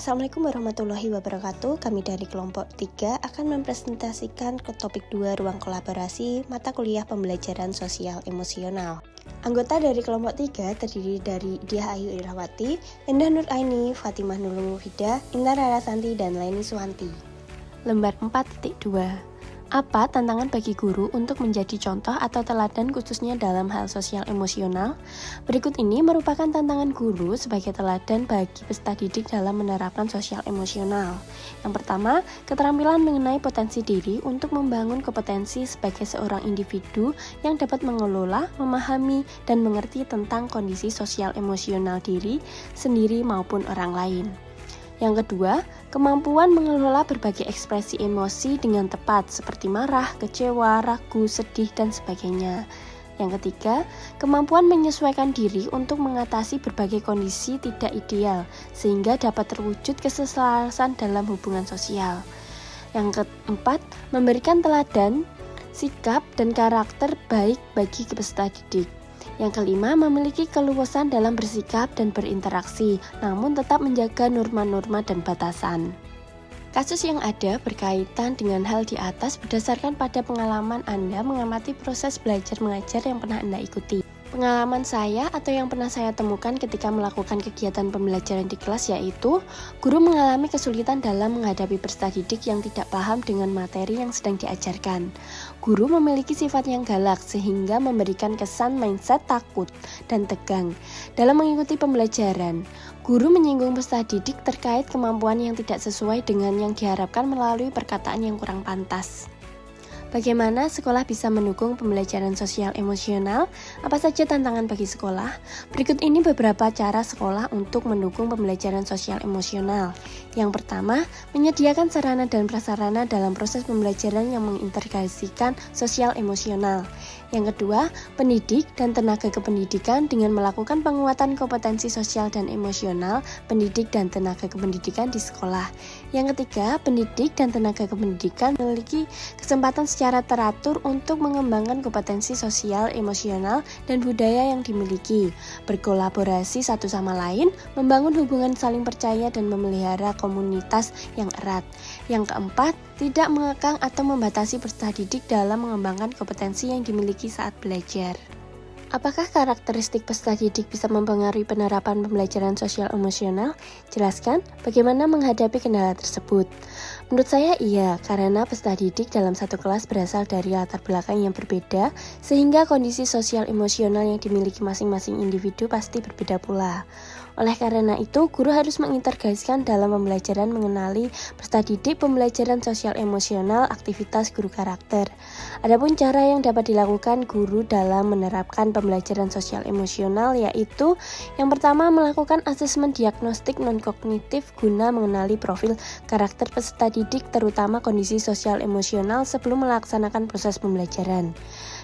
Assalamualaikum warahmatullahi wabarakatuh. Kami dari kelompok 3 akan mempresentasikan ke topik 2 ruang kolaborasi mata kuliah pembelajaran sosial emosional. Anggota dari kelompok 3 terdiri dari Diah Ayu Irawati, Endah Nur Aini, Fatimah Nurul Mufidah, Intan Rarasanti, dan Laini Suwanti. Lembar 4.2. Apa tantangan bagi guru untuk menjadi contoh atau teladan khususnya dalam hal sosial emosional? Berikut ini merupakan tantangan guru sebagai teladan bagi peserta didik dalam menerapkan sosial emosional. Yang pertama, keterampilan mengenai potensi diri untuk membangun kompetensi sebagai seorang individu yang dapat mengelola, memahami, dan mengerti tentang kondisi sosial emosional diri sendiri maupun orang lain. Yang kedua, kemampuan mengelola berbagai ekspresi emosi dengan tepat seperti marah, kecewa, ragu, sedih, dan sebagainya. Yang ketiga, kemampuan menyesuaikan diri untuk mengatasi berbagai kondisi tidak ideal sehingga dapat terwujud kesuksesan dalam hubungan sosial. Yang keempat, memberikan teladan, sikap, dan karakter baik bagi peserta didik. Yang kelima, memiliki keluasan dalam bersikap dan berinteraksi, namun tetap menjaga norma-norma dan batasan. Kasus yang ada berkaitan dengan hal di atas berdasarkan pada pengalaman Anda mengamati proses belajar mengajar yang pernah Anda ikuti. Pengalaman saya atau yang pernah saya temukan ketika melakukan kegiatan pembelajaran di kelas yaitu guru mengalami kesulitan dalam menghadapi peserta didik yang tidak paham dengan materi yang sedang diajarkan. Guru memiliki sifat yang galak sehingga memberikan kesan mindset takut dan tegang dalam mengikuti pembelajaran. Guru menyinggung peserta didik terkait kemampuan yang tidak sesuai dengan yang diharapkan melalui perkataan yang kurang pantas. Bagaimana sekolah bisa mendukung pembelajaran sosial emosional? Apa saja tantangan bagi sekolah? Berikut ini beberapa cara sekolah untuk mendukung pembelajaran sosial emosional. Yang pertama, menyediakan sarana dan prasarana dalam proses pembelajaran yang mengintegrasikan sosial emosional. Yang kedua, pendidik dan tenaga kependidikan dengan melakukan penguatan kompetensi sosial dan emosional pendidik dan tenaga kependidikan di sekolah. Yang ketiga, pendidik dan tenaga kependidikan memiliki kesempatan secara teratur untuk mengembangkan kompetensi sosial, emosional, dan budaya yang dimiliki, berkolaborasi satu sama lain, membangun hubungan saling percaya, dan memelihara komunitas yang erat. Yang keempat, tidak mengekang atau membatasi peserta didik dalam mengembangkan kompetensi yang dimiliki saat belajar. Apakah karakteristik peserta didik bisa mempengaruhi penerapan pembelajaran sosial emosional? Jelaskan bagaimana menghadapi kendala tersebut. Menurut saya iya, karena peserta didik dalam satu kelas berasal dari latar belakang yang berbeda, sehingga kondisi sosial emosional yang dimiliki masing-masing individu pasti berbeda pula. Oleh karena itu, guru harus mengintegrasikan dalam pembelajaran mengenali peserta didik pembelajaran sosial emosional aktivitas guru karakter. Adapun cara yang dapat dilakukan guru dalam menerapkan pembelajaran sosial emosional yaitu yang pertama melakukan asesmen diagnostik non-kognitif guna mengenali profil karakter peserta didik terutama kondisi sosial emosional sebelum melaksanakan proses pembelajaran.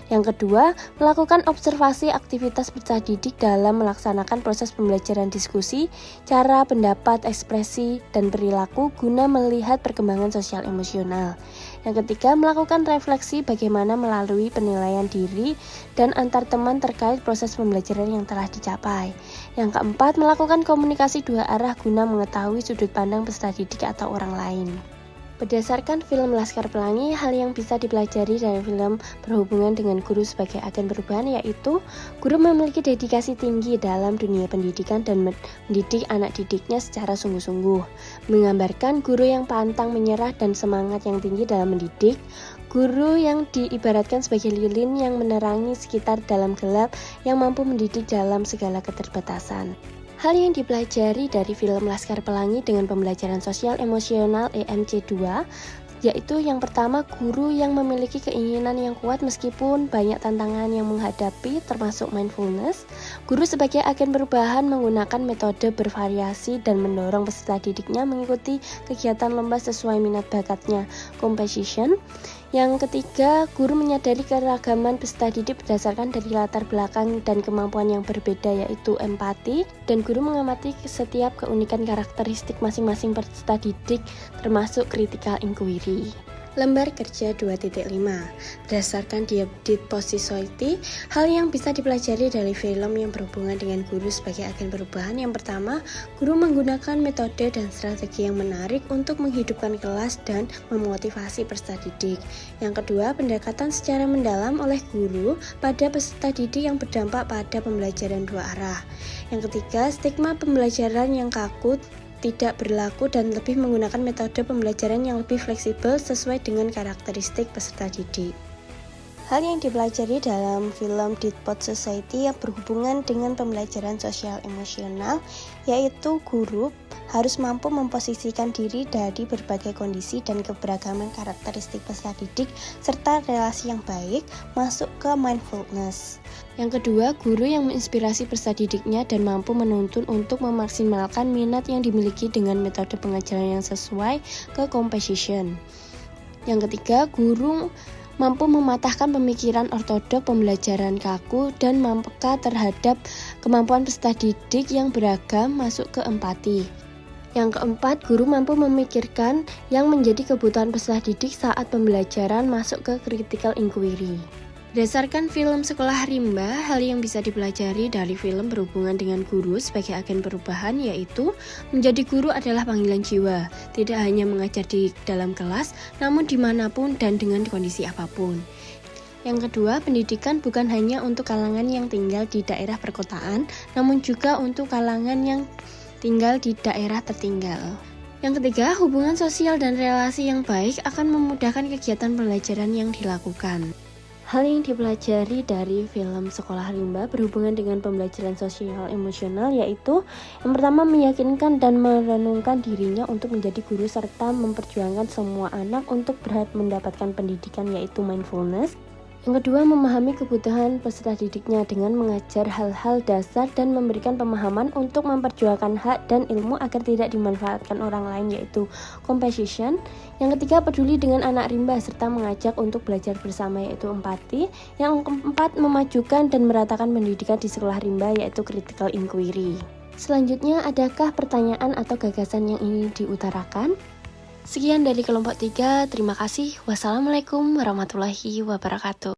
Yang kedua, melakukan observasi aktivitas peserta didik dalam melaksanakan proses pembelajaran diskusi, cara, pendapat, ekspresi, dan perilaku guna melihat perkembangan sosial emosional. Yang ketiga, melakukan refleksi bagaimana melalui penilaian diri dan antar teman terkait proses pembelajaran yang telah dicapai. Yang keempat, melakukan komunikasi dua arah guna mengetahui sudut pandang peserta didik atau orang lain. Berdasarkan film Laskar Pelangi, hal yang bisa dipelajari dari film berhubungan dengan guru sebagai agen perubahan yaitu guru memiliki dedikasi tinggi dalam dunia pendidikan dan mendidik anak didiknya secara sungguh-sungguh, menggambarkan guru yang pantang menyerah dan semangat yang tinggi dalam mendidik, guru yang diibaratkan sebagai lilin yang menerangi sekitar dalam gelap yang mampu mendidik dalam segala keterbatasan. Hal yang dipelajari dari film Laskar Pelangi dengan pembelajaran sosial emosional EMC2 yaitu yang pertama, guru yang memiliki keinginan yang kuat meskipun banyak tantangan yang menghadapi termasuk mindfulness. Guru sebagai agen perubahan menggunakan metode bervariasi dan mendorong peserta didiknya mengikuti kegiatan lomba sesuai minat bakatnya, competition. Yang ketiga, guru menyadari keragaman peserta didik berdasarkan dari latar belakang dan kemampuan yang berbeda yaitu empati, dan guru mengamati setiap keunikan karakteristik masing-masing peserta didik termasuk critical inquiry. Lembar kerja 2.5. Berdasarkan The Post Society, hal yang bisa dipelajari dari film yang berhubungan dengan guru sebagai agen perubahan. Yang pertama, guru menggunakan metode dan strategi yang menarik untuk menghidupkan kelas dan memotivasi peserta didik. Yang kedua, pendekatan secara mendalam oleh guru pada peserta didik yang berdampak pada pembelajaran dua arah. Yang ketiga, stigma pembelajaran yang kaku tidak berlaku dan lebih menggunakan metode pembelajaran yang lebih fleksibel sesuai dengan karakteristik peserta didik. Hal yang dipelajari dalam film The Post Society yang berhubungan dengan pembelajaran sosial emosional, yaitu guru harus mampu memposisikan diri dari berbagai kondisi dan keberagaman karakteristik peserta didik serta relasi yang baik masuk ke mindfulness. Yang kedua, guru yang menginspirasi peserta didiknya dan mampu menuntun untuk memaksimalkan minat yang dimiliki dengan metode pengajaran yang sesuai ke composition. Yang ketiga, guru mampu mematahkan pemikiran ortodok pembelajaran kaku dan peka terhadap kemampuan peserta didik yang beragam masuk ke empati. Yang keempat, guru mampu memikirkan yang menjadi kebutuhan peserta didik saat pembelajaran masuk ke critical inquiry. Berdasarkan film Sekolah Rimba, hal yang bisa dipelajari dari film berhubungan dengan guru sebagai agen perubahan yaitu menjadi guru adalah panggilan jiwa, tidak hanya mengajar di dalam kelas, namun dimanapun dan dengan kondisi apapun. Yang kedua, pendidikan bukan hanya untuk kalangan yang tinggal di daerah perkotaan, namun juga untuk kalangan yang tinggal di daerah tertinggal. Yang ketiga, hubungan sosial dan relasi yang baik akan memudahkan kegiatan pembelajaran yang dilakukan. Hal yang dipelajari dari film Sekolah Rimba berhubungan dengan pembelajaran sosial emosional yaitu yang pertama, meyakinkan dan merenungkan dirinya untuk menjadi guru serta memperjuangkan semua anak untuk berhak mendapatkan pendidikan yaitu mindfulness. Yang kedua, memahami kebutuhan peserta didiknya dengan mengajar hal-hal dasar dan memberikan pemahaman untuk memperjuangkan hak dan ilmu agar tidak dimanfaatkan orang lain yaitu compassion. Yang ketiga, peduli dengan anak rimba serta mengajak untuk belajar bersama yaitu empati. Yang keempat, memajukan dan meratakan pendidikan di sekolah rimba yaitu critical inquiry. Selanjutnya, adakah pertanyaan atau gagasan yang ingin diutarakan? Sekian dari kelompok 3, terima kasih. Wassalamualaikum warahmatullahi wabarakatuh.